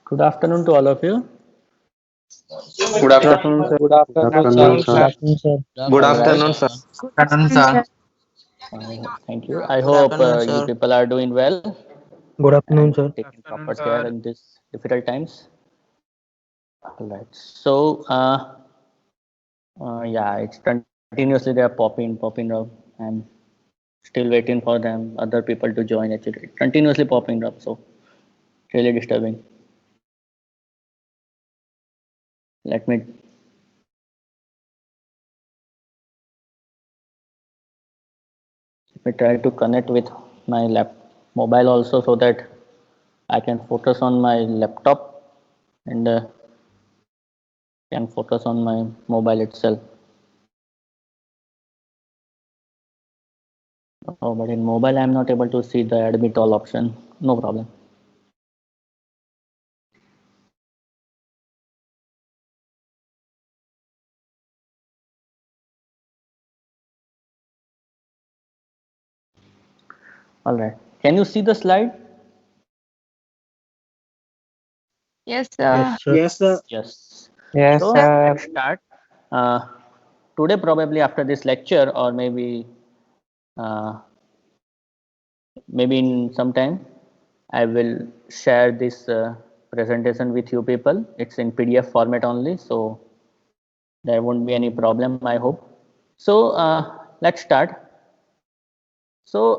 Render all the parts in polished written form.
Good afternoon to all of you. Good Good afternoon. afternoon, sir. Good Good afternoon, sir. afternoon, Good sir. afternoon, sir. Good Good All afternoon, right. afternoon, sir. sir. Good afternoon, sir. Thank you. I Good hope afternoon, you sir. people are doing well Good afternoon, and sir. Good taking afternoon, proper care sir. in these difficult times. All right. So, yeah, it's continuously they are popping up. I'm still waiting for them, other people to join. Actually, continuously popping up. So, really disturbing. Let me try to connect with my mobile also so that I can focus on my laptop and can focus on my mobile itself. Oh, but in mobile, I'm not able to see the admit all option. No problem. All right. Can you see the slide? Yes, Yes, sir. sir. Yes, sir. Yes. Yes, So sir. let's start. Uh, Today, probably after this lecture, or uh, maybe in some time, I will share this presentation with you people. It's in PDF format only, so there won't be any problem, I hope. So let's start. So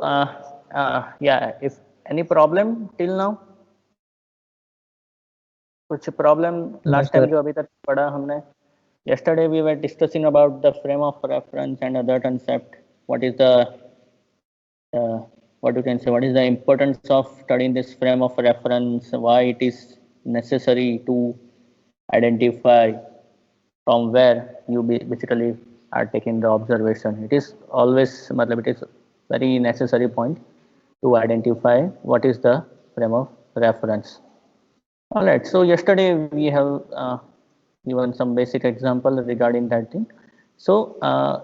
yeah, if any problem till now, कुछ problem No, last time sir. जो अभी तक पढ़ा हमने. Yesterday we were discussing about the frame of reference and other concept. What is the what you can say? What is the importance of studying this frame of reference? Why it is necessary to identify from where you basically are taking the observation. It is always, it is very necessary point to identify what is the frame of reference. All right. So yesterday we have given some basic example regarding that thing. So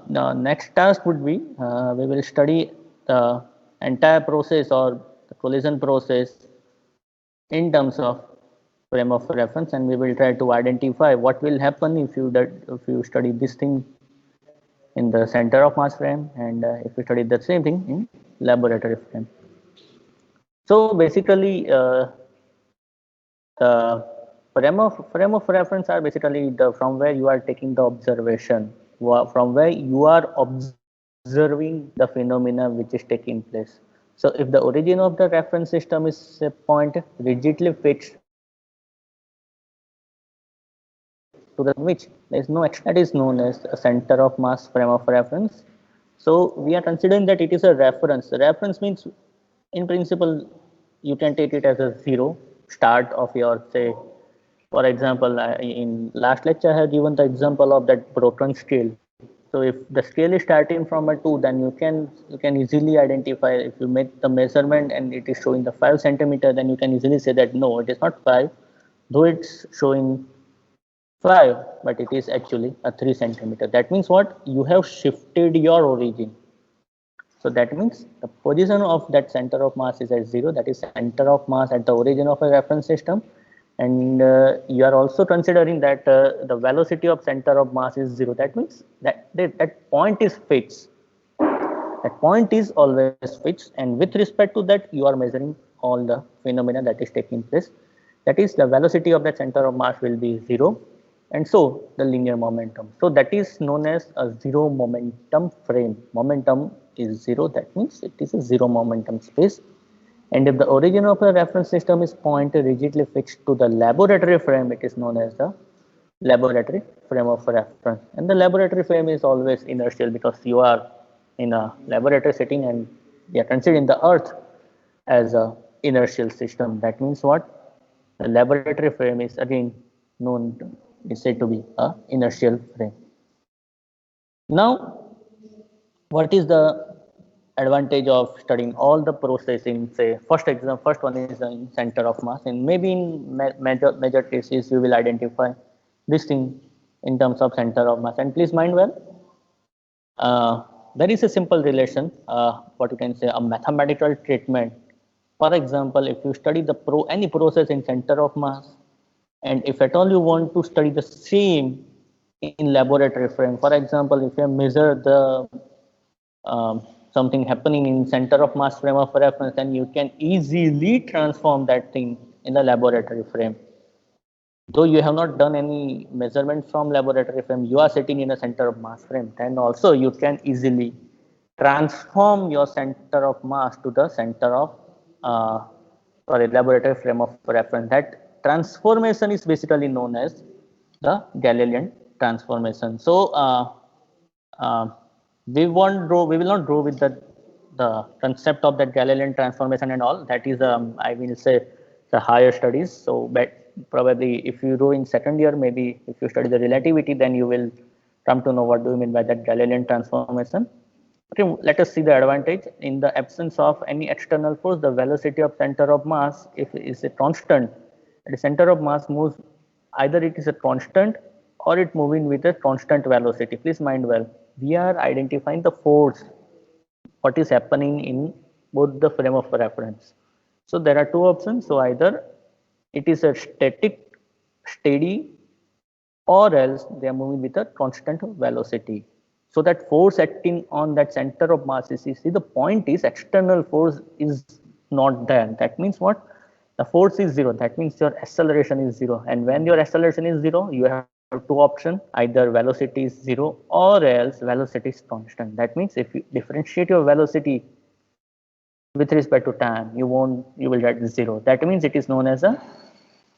the next task would be we will study the entire process or the collision process in terms of frame of reference, and we will try to identify what will happen if you study this thing in the center of mass frame, and if you study the same thing in laboratory frame. So basically, the frame of reference are basically the from where you are taking the observation, from where you are observing the phenomena which is taking place. So if the origin of the reference system is a point rigidly fixed to the which there is no extra, that is known as a center of mass frame of reference. So we are considering that it is a reference. The reference means, in principle, you can take it as a zero start of your, say, for example, in last lecture I have given the example of that broken scale. So if the scale is starting from a 2, then you can easily identify, if you make the measurement and it is showing the 5 centimeter, then you can easily say that no, it is not 5, though it's showing 5, but it is actually a 3 centimeter. That means what? You have shifted your origin. So that means the position of that center of mass is at 0, that is center of mass at the origin of a reference system. And you are also considering that the velocity of center of mass is 0. That means that point is fixed. That point is always fixed, and with respect to that, you are measuring all the phenomena that is taking place. That is, the velocity of the center of mass will be 0, and so the linear momentum. So that is known as a zero momentum frame. Momentum is 0. That means it is a zero momentum space. And if the origin of a reference system is point rigidly fixed to the laboratory frame, it is known as the laboratory frame of reference. And the laboratory frame is always inertial because you are in a laboratory setting and we are considering the earth as a inertial system. That means what? The laboratory frame is again is said to be a inertial frame. Now, what is the advantage of studying all the process in, say, first one is in center of mass, and maybe in major cases you will identify this thing in terms of center of mass. And please mind well, there is a simple relation, what you can say, a mathematical treatment. For example, if you study any process in center of mass, and if at all you want to study the same in laboratory frame, for example, if you measure the something happening in center of mass frame of reference, then you can easily transform that thing in the laboratory frame. Though you have not done any measurement from laboratory frame, you are sitting in a center of mass frame, then also you can easily transform your center of mass to the center of laboratory frame of reference. That transformation is basically known as the Galilean transformation. So uh, we will not draw with the concept of that Galilean transformation and all. That is, I will say, the higher studies. So, but probably if you do in second year, maybe if you study the relativity, then you will come to know what do you mean by that Galilean transformation. Okay, let us see the advantage. In the absence of any external force, the velocity of center of mass, if it is a constant, the center of mass moves, either it is a constant or it moving with a constant velocity. Please mind well, we are identifying the force, what is happening in both the frame of reference. So there are two options. So either it is a static, steady, or else they are moving with a constant velocity. So that force acting on that center of mass is, you see, the point is external force is not there. That means what? The force is 0. That means your acceleration is 0. And when your acceleration is 0, you have two options: either velocity is 0 or else velocity is constant. That means if you differentiate your velocity with respect to time, you will get 0. That means it is known as a,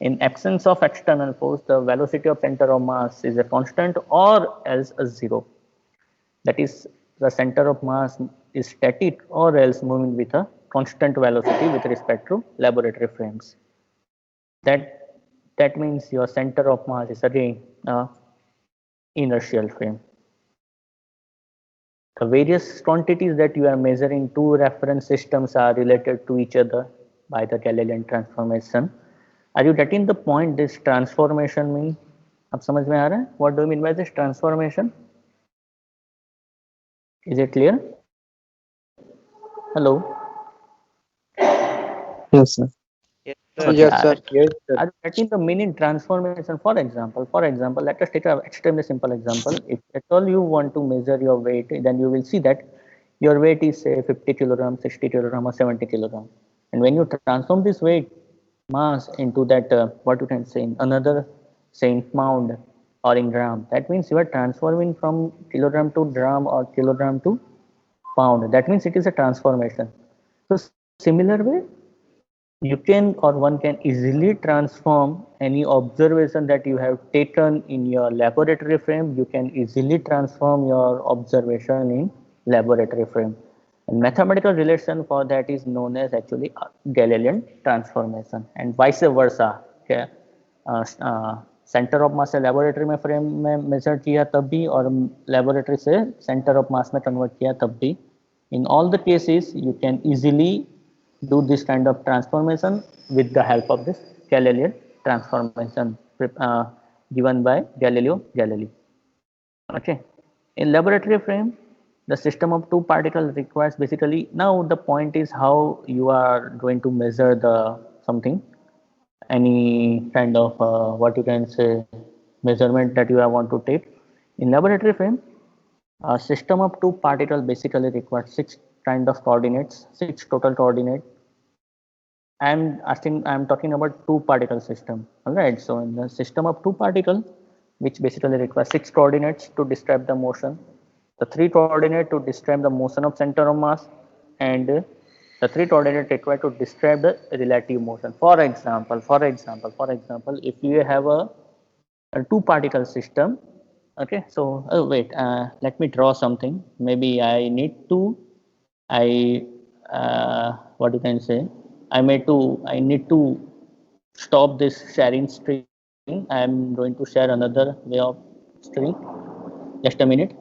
in absence of external force, the velocity of center of mass is a constant or else a 0. That is, the center of mass is static or else moving with a constant velocity with respect to laboratory frames. That means your center of mass is again a inertial frame. The various quantities that you are measuring, two reference systems are related to each other by the Galilean transformation. Are you getting the point? This transformation means, अब समझ में आ रहा है? What do you mean by this transformation? Is it clear? Hello. Yes, sir. Okay, Yes, sir. Yes, sir. are you getting the meaning transformation? For example, let us take an extremely simple example. If at all you want to measure your weight, then you will see that your weight is say 50 kilogram, 60 kilogram, or 70 kilogram. And when you transform this weight mass into that, what you can say, in another, say in pound or in gram, that means you are transforming from kilogram to gram or kilogram to pound. That means it is a transformation. So similar way, you can or one can easily transform any observation that you have taken in your laboratory frame. You can easily transform your observation in laboratory frame, and mathematical relation for that is known as actually Galilean transformation, and vice versa. Okay? Centre of mass से laboratory में frame में major किया तब भी, और laboratory से centre of mass में convert किया तब भी, in all the cases you can easily do this kind of transformation with the help of this Galilean transformation given by Galileo Galilei. Okay, in laboratory frame, the system of two particles requires basically, now the point is how you are going to measure the something, any kind of what you can say measurement that you want to take. In laboratory frame, a system of two particles basically requires six kind of coordinates, six total coordinates. I'm talking about two particle system. All right. So in the system of two particle, which basically requires six coordinates to describe the motion, the three coordinate to describe the motion of center of mass, and the three coordinate required to describe the relative motion. For example, if you have a two particle system, okay. So wait, let me draw something. Maybe I what you can say, I need to stop this sharing string. I'm going to share another way of string. Just a minute.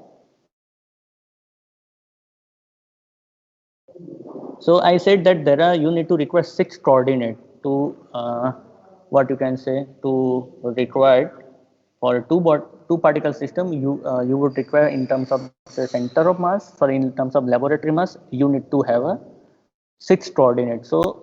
So I said that there are, you need to request six coordinate to what you can say, to required for two particle system. You would require in terms of the center of mass, sorry, in terms of laboratory mass, you need to have a six coordinates. So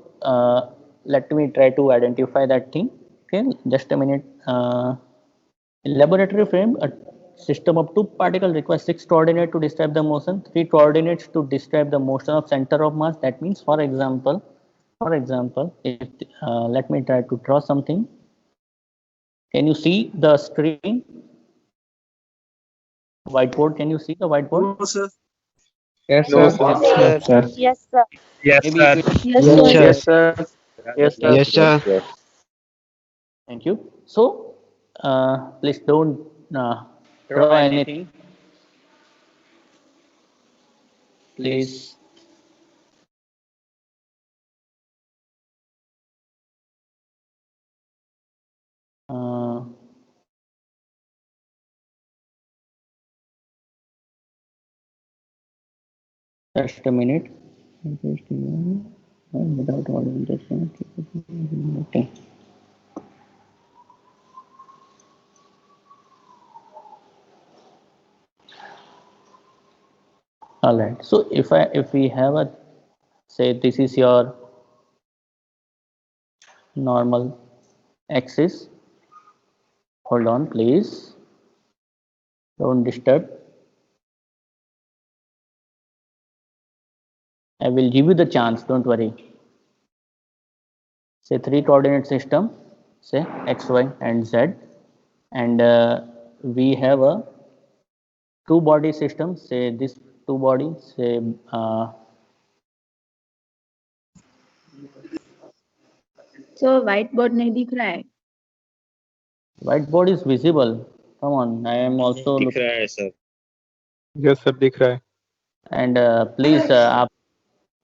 let me try to identify that thing. Okay, just a minute. In laboratory frame, a system of two particles requires six coordinates to describe the motion, three coordinates to describe the motion of center of mass. That means, for example, if let me try to draw something. Can you see the screen? Whiteboard. Can you see the whiteboard? No, sir. Yes, No, sir. sir. Yes, sir. Yes, sir. Yes, Maybe sir. it will. Yes, Yes, sir. sir. Yes, sir. Yes, sir. Yes, sir. Thank you. So please don't draw anything. Please. Uh, just a minute. Without orientation. Okay. All right. So if we have a, say this is your normal axis. Hold on, please. Don't disturb. I will give you the chance. Don't worry. Say three coordinate system. Say x, y, and z, and we have a two body system. Say this two body. Say So whiteboard नहीं दिख रहा है. whiteboard is visible. Come on, I am also दिख looking. रहा है sir. Yes, sir. दिख रहा है. And please आप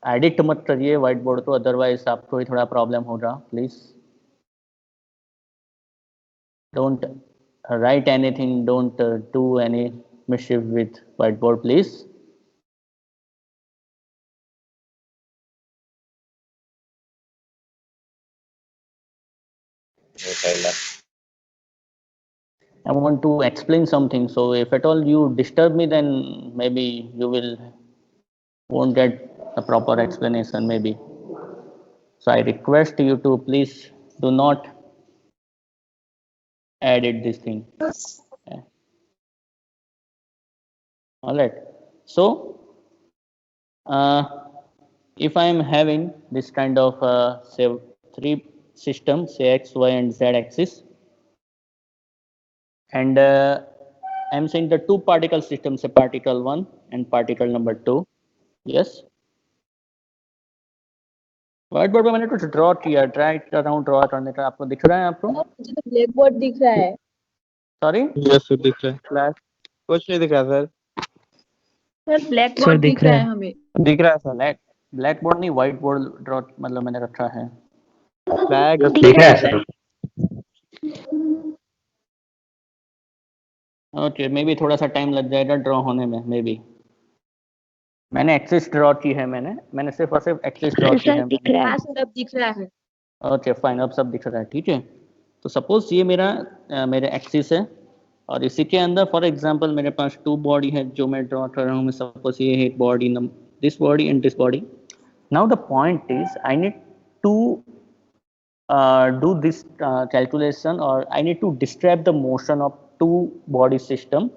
एडिट मत करिए व्हाइट बोर्ड को, अदरवाइज आपको ही थोड़ा प्रॉब्लम होगा. Please don't write anything, don't do any mischief with whiteboard, please. I want to explain something, so if at all you disturb me, then maybe you won't get a proper explanation maybe. So I request you to please Do not edit this thing. Yeah. All right. So, if I am having this kind of say three systems, say x, y, and z axis, and I'm saying the two particle system, say particle 1 and particle number 2. Yes. White board पे मैंने कुछ draw किया, try कर रहा हूँ draw करने का. आपको दिख रहा है आपको? मुझे तो ब्लैक बोर्ड दिख रहा है. सॉरी, यस सर दिख रहा है. क्लास कुछ नहीं दिख रहा sir. Sir black sir, board दिख दिख रहा रहा है है. हमें. दिख रहा है सर. ब्लैक बोर्ड नहीं, व्हाइट बोर्ड ड्रॉ मतलब मैंने रखा है. ब्लैक दिख रहा है सर. ओके, मे बी थोड़ा सा टाइम लग जाएगा ड्रॉ होने में. मे बी मैंने एक्सिस ड्रॉ की है. मैंने सिर्फ और सिर्फ एक्सिस ड्रॉ की है. हाँ सर अब दिख रहा है. ओके फाइन, अब सब दिख रहा है. ठीक है. तो सपोज ये मेरे एक्सिस है और इसी के अंदर फॉर एग्जांपल मेरे पास टू बॉडी है जो मैं ड्रॉ कर रहा हूँ. मैं सपोज ये है body, this body and this body. Now the point is I need to do this calculation, or I need to describe the motion of two body system.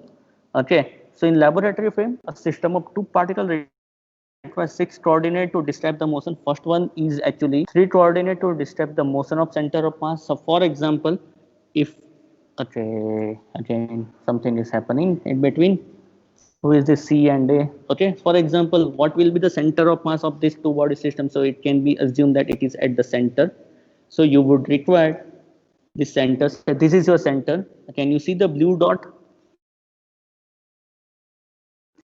Okay, so in laboratory frame, a system of two particles requires 6 coordinate to describe the motion. First one is actually 3 coordinate to describe the motion of center of mass. So for example, if okay, again something is happening in between. Who is this C and A? Okay, for example, what will be the center of mass of this two body system? So it can be assumed that it is at the center. So you would require the center. This is your center. Can you see the blue dot?